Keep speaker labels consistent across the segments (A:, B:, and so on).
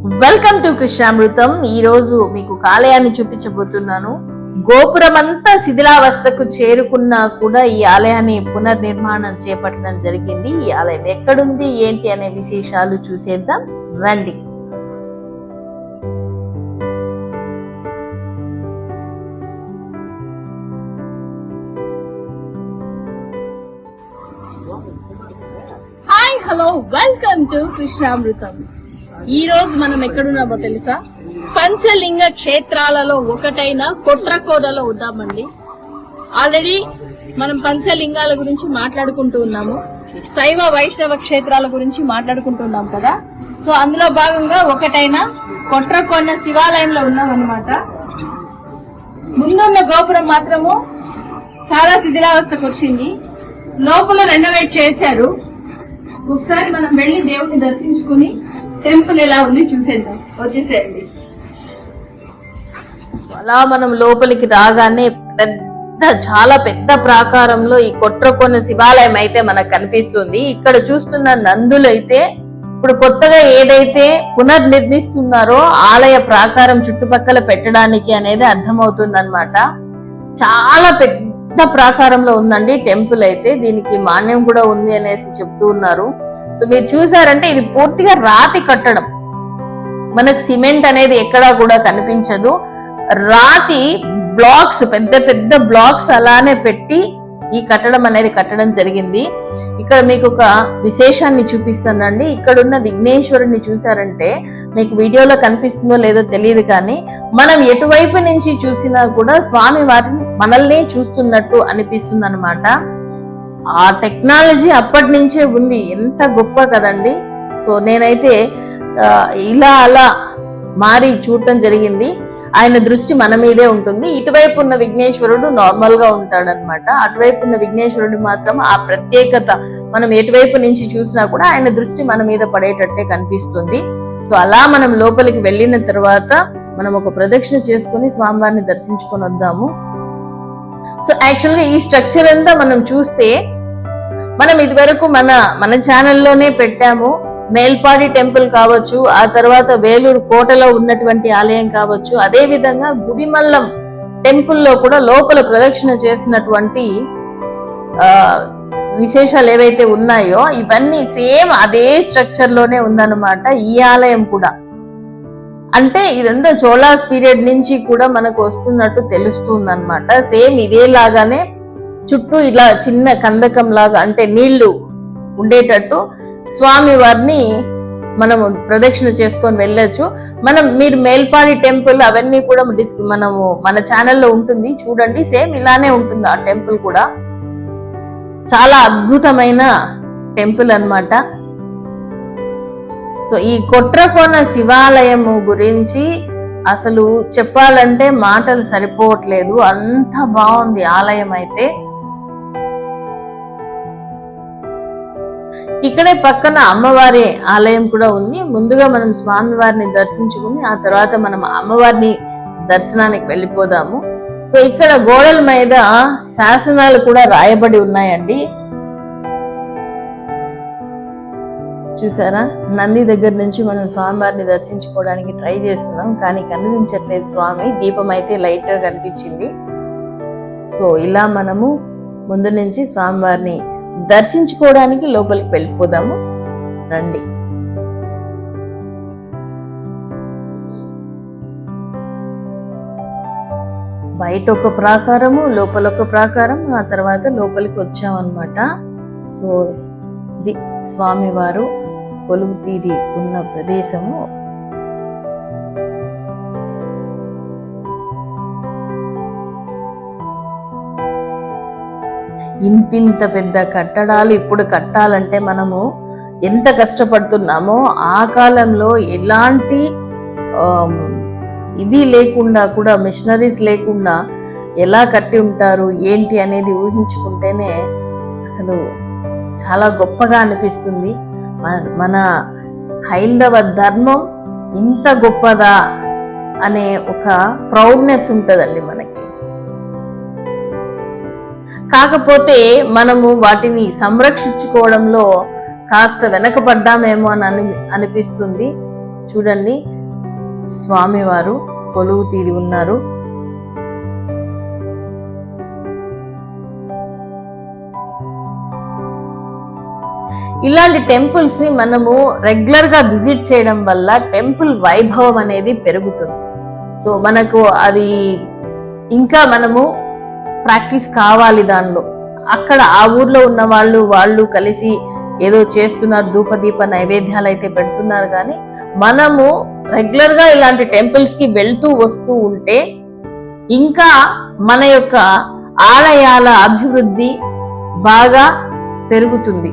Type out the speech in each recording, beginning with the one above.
A: Welcome to Krishnamrutham. ఈ రోజు మీకు ఆలయాన్ని చూపించబోతున్నాను. గోపురం అంతా శిథిలావస్థకు చేరుకున్నా కూడా ఈ ఆలయాన్ని పునర్నిర్మాణం చేపట్టడం జరిగింది. ఈ ఆలయం ఎక్కడుంది ఏంటి అనే విశేషాలు చూసేద్దాం రండి. Hi, hello, welcome to Krishnamrutham. ఈ రోజు మనం ఎక్కడున్నామో తెలుసా? పంచలింగ క్షేత్రాలలో ఒకటైన కొట్రకోటలో ఉన్నామండి. ఆల్రెడీ మనం పంచలింగాల గురించి మాట్లాడుకుంటూ ఉన్నాము, శైవ వైష్ణవ క్షేత్రాల గురించి మాట్లాడుకుంటున్నాం కదా. సో అందులో భాగంగా ఒకటైన కొట్రకోన శివాలయంలో ఉన్నాం అన్నమాట. ముందున్న గోపురం మాత్రము చాలా శిథిలావస్థకు వచ్చింది. లోపల రెనోవేట్ చేశారు. ఒకసారి మనం వెళ్ళి దేవుడిని దర్శించుకుని టెంపుల్ ఎలా ఉంది చూసేద్దాం. వచ్చేసేయండి. అలా మనం లోపలికి రాగానే చాలా పెద్ద ప్రాకారంలో ఈ కొట్రకోన శివాలయం అయితే మనకు కనిపిస్తుంది. ఇక్కడ చూస్తున్న నందులు అయితే ఇప్పుడు కొత్తగా ఏదైతే పునర్నిర్మిస్తున్నారో ఆలయ ప్రాకారం చుట్టుపక్కల పెట్టడానికి అనేది అర్థమవుతుంది అన్నమాట. చాలా పెద్ద ప్రాకారంలో ఉందండి టెంపుల్ అయితే. దీనికి మాన్యం కూడా ఉంది అనేసి చెప్తూ ఉన్నారు. సో మీరు చూసారంటే ఇది పూర్తిగా రాతి కట్టడం. మనకు సిమెంట్ అనేది ఎక్కడా కూడా కనిపించదు. రాతి బ్లాక్స్, పెద్ద పెద్ద బ్లాక్స్ అలానే పెట్టి ఈ కట్టడం అనేది కట్టడం జరిగింది. ఇక్కడ మీకు ఒక విశేషాన్ని చూపిస్తానండి. ఇక్కడున్న విఘ్నేశ్వరుని చూసారంటే మీకు వీడియోలో కనిపిస్తుందో లేదో తెలియదు, కానీ మనం ఎటువైపు నుంచి చూసినా కూడా స్వామి వారిని మనల్ని చూస్తున్నట్టు అనిపిస్తుంది అన్నమాట. ఆ టెక్నాలజీ అప్పటి నుంచే ఉంది. ఎంత గొప్ప కదండి. సో నేనైతే ఇలా అలా మారి చూడటం జరిగింది. ఆయన దృష్టి మన మీదే ఉంటుంది. ఇటువైపు ఉన్న విఘ్నేశ్వరుడు నార్మల్ గా ఉంటాడనమాట. అటువైపు ఉన్న విఘ్నేశ్వరుడు మాత్రం ఆ ప్రత్యేకత, మనం ఎటువైపు నుంచి చూసినా కూడా ఆయన దృష్టి మన మీద పడేటట్టే కనిపిస్తుంది. సో అలా మనం లోపలికి వెళ్ళిన తర్వాత మనం ఒక ప్రదక్షిణ చేసుకుని స్వామివారిని దర్శించుకొని వద్దాము. సో యాక్చువల్ గా ఈ స్ట్రక్చర్ అంతా మనం చూస్తే, మనం ఇదివరకు మన ఛానల్లోనే పెట్టాము. మేల్పాడి టెంపుల్ కావచ్చు, ఆ తర్వాత వేలూరు కోటలో ఉన్నటువంటి ఆలయం కావచ్చు, అదే విధంగా గుడిమల్లం టెంపుల్లో కూడా లోపల ప్రదక్షిణ చేసినటువంటి విశేషాలు ఏవైతే ఉన్నాయో ఇవన్నీ సేమ్ అదే స్ట్రక్చర్ లోనే ఉందన్నమాట ఈ ఆలయం కూడా. అంటే ఇదంతా చోళాస్ పీరియడ్ నుంచి కూడా మనకు వస్తున్నట్టు తెలుస్తుంది అనమాట. సేమ్ ఇదేలాగానే చుట్టూ ఇలా చిన్న కందకం లాగా, అంటే నీళ్లు ఉండేటట్టు స్వామి వారిని మనము ప్రదక్షిణ చేసుకొని వెళ్ళొచ్చు. మీరు మేల్పాడి టెంపుల్ అవన్నీ కూడా మనము మన ఛానల్లో ఉంటుంది, చూడండి. సేమ్ ఇలానే ఉంటుంది ఆ టెంపుల్ కూడా. చాలా అద్భుతమైన టెంపుల్ అన్నమాట. సో ఈ కొట్రకోన శివాలయము గురించి అసలు చెప్పాలంటే మాటలు సరిపోవట్లేదు, అంత బాగుంది ఆలయం అయితే. ఇక్కడే పక్కన అమ్మవారి ఆలయం కూడా ఉంది. ముందుగా మనం స్వామి వారిని దర్శించుకుని ఆ తర్వాత మనం అమ్మవారిని దర్శనానికి వెళ్ళిపోదాము. సో ఇక్కడ గోడల మీద శాసనాలు కూడా రాయబడి ఉన్నాయండి. చూసారా? నంది దగ్గర నుంచి మనం స్వామివారిని దర్శించుకోవడానికి ట్రై చేస్తున్నాం, కానీ కనిపించట్లేదు స్వామి. దీపం అయితే లైట్ గా కనిపించింది. సో ఇలా మనము ముందు నుంచి స్వామివారిని దర్శించుకోవడానికి లోపలికి వెళ్ళిపోదాము రండి. బయట ఒక ప్రాకారము, లోపల ఒక ప్రాకారం, ఆ తర్వాత లోపలికి వచ్చామన్నమాట. సో ఇది స్వామివారు కొలువు తీరి ఉన్న ప్రదేశము. ఇంతింత పెద్ద కట్టడాలు ఇప్పుడు కట్టాలంటే మనము ఎంత కష్టపడుతున్నామో, ఆ కాలంలో ఎలాంటి ఇది లేకుండా కూడా, మిషనరీస్ లేకుండా ఎలా కట్టి ఉంటారు ఏంటి అనేది ఊహించుకుంటేనే అసలు చాలా గొప్పగా అనిపిస్తుంది. మన హైందవ ధర్మం ఇంత గొప్పదా అనే ఒక ప్రౌడ్నెస్ ఉంటుందండి మనకి. కాకపోతే మనము వాటిని సంరక్షించుకోవడంలో కాస్త వెనకపడ్డామేమో అని అనిపిస్తుంది. చూడండి, స్వామివారు కొలువు తీరి ఉన్నారు. ఇలాంటి టెంపుల్స్ ని మనము రెగ్యులర్ గా విజిట్ చేయడం వల్ల టెంపుల్ వైభవం అనేది పెరుగుతుంది. సో మనకు అది ఇంకా మనము ప్రాక్టీస్ కావాలి దానిలో. అక్కడ ఆ ఊర్లో ఉన్న వాళ్ళు కలిసి ఏదో చేస్తున్నారు, ధూపదీప నైవేద్యాలు అయితే పెడుతున్నారు. కానీ మనము రెగ్యులర్ గా ఇలాంటి టెంపుల్స్ కి వెళ్తూ వస్తూ ఉంటే ఇంకా మన యొక్క ఆలయాల అభివృద్ధి బాగా పెరుగుతుంది.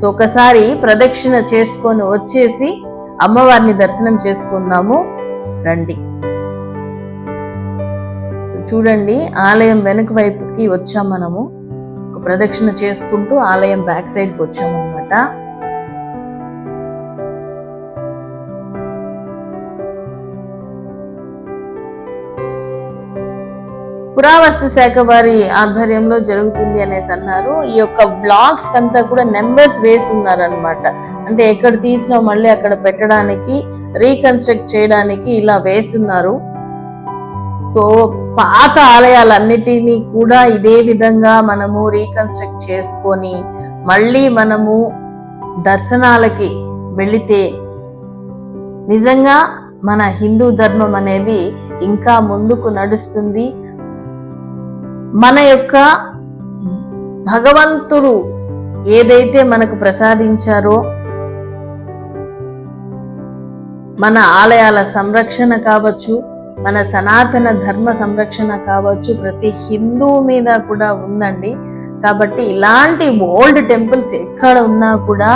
A: సో ఒకసారి ప్రదక్షిణ చేసుకొని వచ్చేసి అమ్మవారిని దర్శనం చేసుకుందాము రండి. చూడండి, ఆలయం వెనుక వైపుకి వచ్చాం. మనము ఒక ప్రదక్షిణ చేసుకుంటూ ఆలయం బ్యాక్ సైడ్కి వచ్చామన్నమాట. పురావస్తు శాఖ వారి ఆధ్వర్యంలో జరుగుతుంది అనేసి అన్నారు. ఈ యొక్క బ్లాగ్స్ కంతా కూడా నెంబర్స్ వేసి ఉన్నారనమాట. అంటే ఎక్కడ తీసినా మళ్ళీ అక్కడ పెట్టడానికి, రీకన్స్ట్రక్ట్ చేయడానికి ఇలా వేస్తున్నారు. సో పాత ఆలయాలన్నిటినీ కూడా ఇదే విధంగా మనము రీకన్స్ట్రక్ట్ చేసుకొని మళ్ళీ మనము దర్శనాలకి వెళితే నిజంగా మన హిందూ ధర్మం అనేది ఇంకా ముందుకు నడుస్తుంది. మన యొక్క భగవంతుడు ఏదైతే మనకు ప్రసాదించారో మన ఆలయాల సంరక్షణ కావచ్చు, మన సనాతన ధర్మ సంరక్షణ కావచ్చు, ప్రతి హిందూ మీద కూడా ఉందండి. కాబట్టి ఇలాంటి ఓల్డ్ టెంపుల్స్ ఎక్కడ ఉన్నా కూడా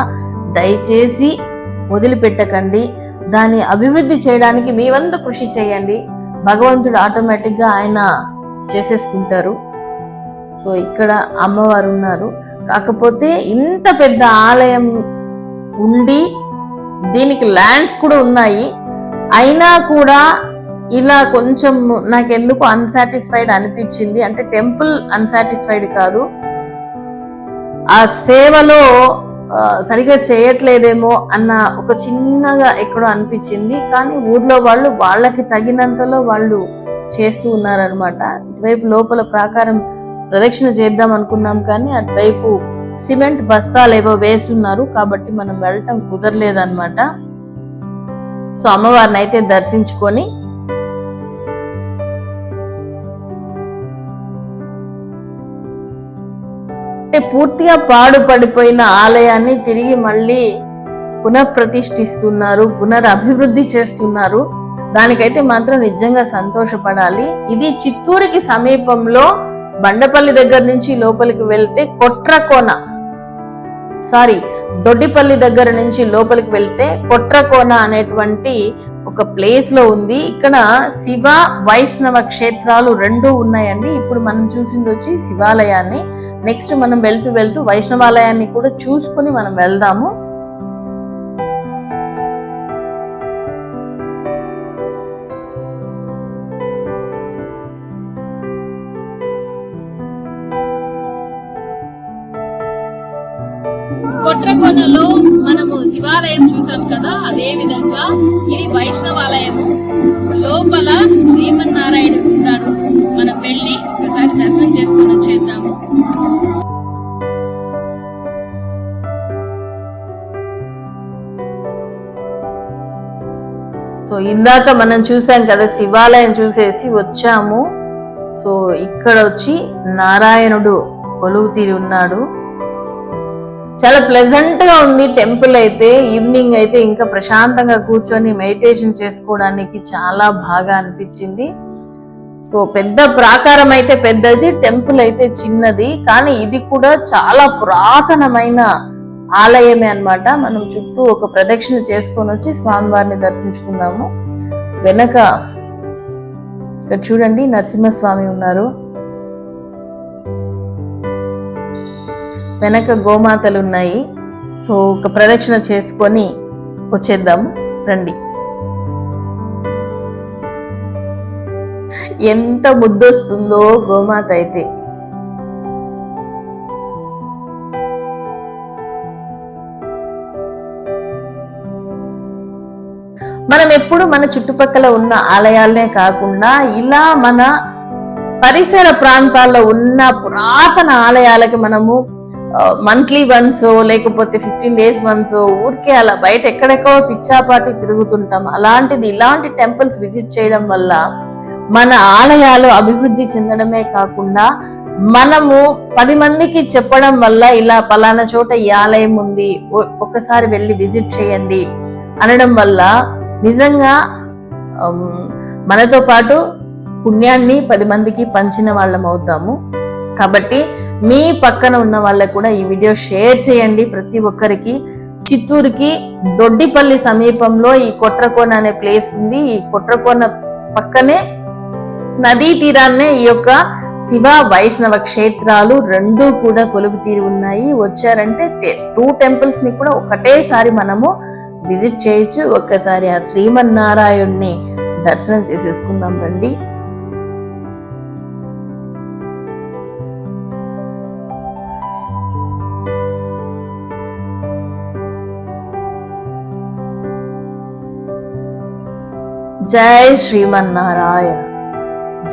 A: దయచేసి వదిలిపెట్టకండి. దాన్ని అభివృద్ధి చేయడానికి మీ వంతు కృషి చేయండి. భగవంతుడు ఆటోమేటిక్గా ఆయన చేసేసుకుంటారు. సో ఇక్కడ అమ్మవారు ఉన్నారు. కాకపోతే ఇంత పెద్ద ఆలయం ఉండి దీనికి ల్యాండ్స్ కూడా ఉన్నాయి, అయినా కూడా ఇలా కొంచెం నాకెందుకు అన్సాటిస్ఫైడ్ అనిపించింది. అంటే టెంపుల్ అన్సాటిస్ఫైడ్ కాదు, ఆ సేవలో సరిగా చేయట్లేదేమో అన్న ఒక చిన్నగా ఎక్కడో అనిపించింది. కానీ ఊర్లో వాళ్ళకి తగినంతలో వాళ్ళు చేస్తూ ఉన్నారనమాట. ఇటువైపు లోపల ప్రాకారం ప్రదక్షిణ చేద్దాం అనుకున్నాం, కానీ అటువైపు సిమెంట్ బస్తాలు ఏవో వేస్తున్నారు కాబట్టి మనం వెళ్ళటం కుదరలేదన్నమాట. సో అమ్మవారిని అయితే దర్శించుకొని పూర్తిగా పాడుపడిపోయిన ఆలయాన్ని తిరిగి మళ్ళీ పునఃప్రతిష్ఠిస్తున్నారు, పునరభివృద్ధి చేస్తున్నారు. దానికైతే మాత్రం నిజంగా సంతోషపడాలి. ఇది చిత్తూరుకి సమీపంలో బండపల్లి దగ్గర నుంచి లోపలికి వెళ్తే దొడ్డిపల్లి దగ్గర నుంచి లోపలికి వెళ్తే కొట్రకోన అనేటువంటి ఒక ప్లేస్ లో ఉంది. ఇక్కడ శివ వైష్ణవ క్షేత్రాలు రెండు ఉన్నాయండి. ఇప్పుడు మనం చూసింది వచ్చి శివాలయాన్ని. నెక్స్ట్ మనం వెళ్తూ వైష్ణవాలయాన్ని కూడా చూసుకుని మనం వెళ్దాము. కొట్రకొండలో మనము శివాలయం చూసాం కదా, అదే విధంగా ఇది వైష్ణవాలయము. లోపల శ్రీమన్నారాయణుడు ఉంటాడు. మనం వెళ్ళి ఒకసారి దర్శనం చేసుకొని వచ్చేద్దాము. సో ఇందాక మనం చూసాం కదా, శివాలయం చూసేసి వచ్చాము. సో ఇక్కడ వచ్చి నారాయణుడు కొలువు తీరి ఉన్నాడు. చాలా ప్లెజెంట్ గా ఉంది టెంపుల్ అయితే. ఈవినింగ్ అయితే ఇంకా ప్రశాంతంగా కూర్చొని మెడిటేషన్ చేసుకోవడానికి చాలా బాగా అనిపించింది. సో పెద్ద ప్రాకారం అయితే పెద్దది, టెంపుల్ అయితే చిన్నది. కానీ ఇది కూడా చాలా పురాతనమైన ఆలయమే అన్నమాట. మనం చుట్టూ ఒక ప్రదక్షిణ చేసుకొని వచ్చి స్వామివారిని దర్శించుకుందాము. వెనక ఇక్కడ చూడండి, నరసింహస్వామి ఉన్నారు. వెనక గోమాతలు ఉన్నాయి. సో ఒక ప్రదక్షిణ చేసుకొని వచ్చేద్దాము రండి. ఎంత ముద్దొస్తుందో గోమాత అయితే. మనం ఎప్పుడు మన చుట్టుపక్కల ఉన్న ఆలయాలనే కాకుండా ఇలా మన పరిసర ప్రాంతాల్లో ఉన్న పురాతన ఆలయాలకి మనము మంత్లీ వన్స్ లేకపోతే 15 days వన్స్ ఊరికే అలా బయట ఎక్కడెక్కడో పిచ్చాపాటి తిరుగుతుంటాం. అలాంటిది ఇలాంటి టెంపుల్స్ విజిట్ చేయడం వల్ల మన ఆలయాలు అభివృద్ధి చెందడమే కాకుండా మనము 10 మందికి చెప్పడం వల్ల ఇలా పలానా చోట ఈ ఆలయం ఉంది, ఒకసారి వెళ్ళి విజిట్ చేయండి అనడం వల్ల నిజంగా మనతో పాటు పుణ్యాన్ని 10 మందికి పంచిన వాళ్ళం అవుతాము. కాబట్టి మీ పక్కన ఉన్న వాళ్ళకు కూడా ఈ వీడియో షేర్ చేయండి. ప్రతి ఒక్కరికి చిత్తూరుకి దొడ్డిపల్లి సమీపంలో ఈ కొట్రకోన అనే ప్లేస్ ఉంది. ఈ కొట్రకోన పక్కనే నదీ తీరాన్నే ఈ యొక్క శివ వైష్ణవ క్షేత్రాలు రెండూ కూడా కొలువు తీరి ఉన్నాయి. వచ్చారంటే 2 temples ని కూడా ఒకటేసారి మనము విజిట్ చేయొచ్చు. ఒక్కసారి ఆ శ్రీమన్నారాయణ్ణి దర్శనం చేసేసుకుందాం రండి. జై శ్రీమన్నారాయణ,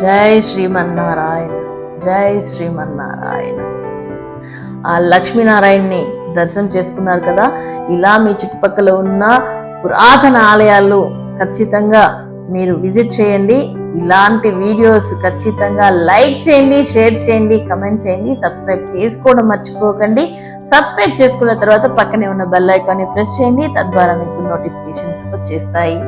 A: జై శ్రీమన్నారాయణ, జై శ్రీమన్నారాయణ. ఆ లక్ష్మీనారాయణని దర్శనం చేసుకున్నారు కదా. ఇలా మీ చుట్టుపక్కల ఉన్న పురాతన ఆలయాలు ఖచ్చితంగా మీరు విజిట్ చేయండి. ఇలాంటి వీడియోస్ ఖచ్చితంగా లైక్ చేయండి, షేర్ చేయండి, కమెంట్ చేయండి, సబ్స్క్రైబ్ చేసుకోవడం మర్చిపోకండి. సబ్స్క్రైబ్ చేసుకున్న తర్వాత పక్కనే ఉన్న బెల్ ఐకాన్ని ప్రెస్ చేయండి. తద్వారా మీకు నోటిఫికేషన్స్ వచ్చేస్తాయి.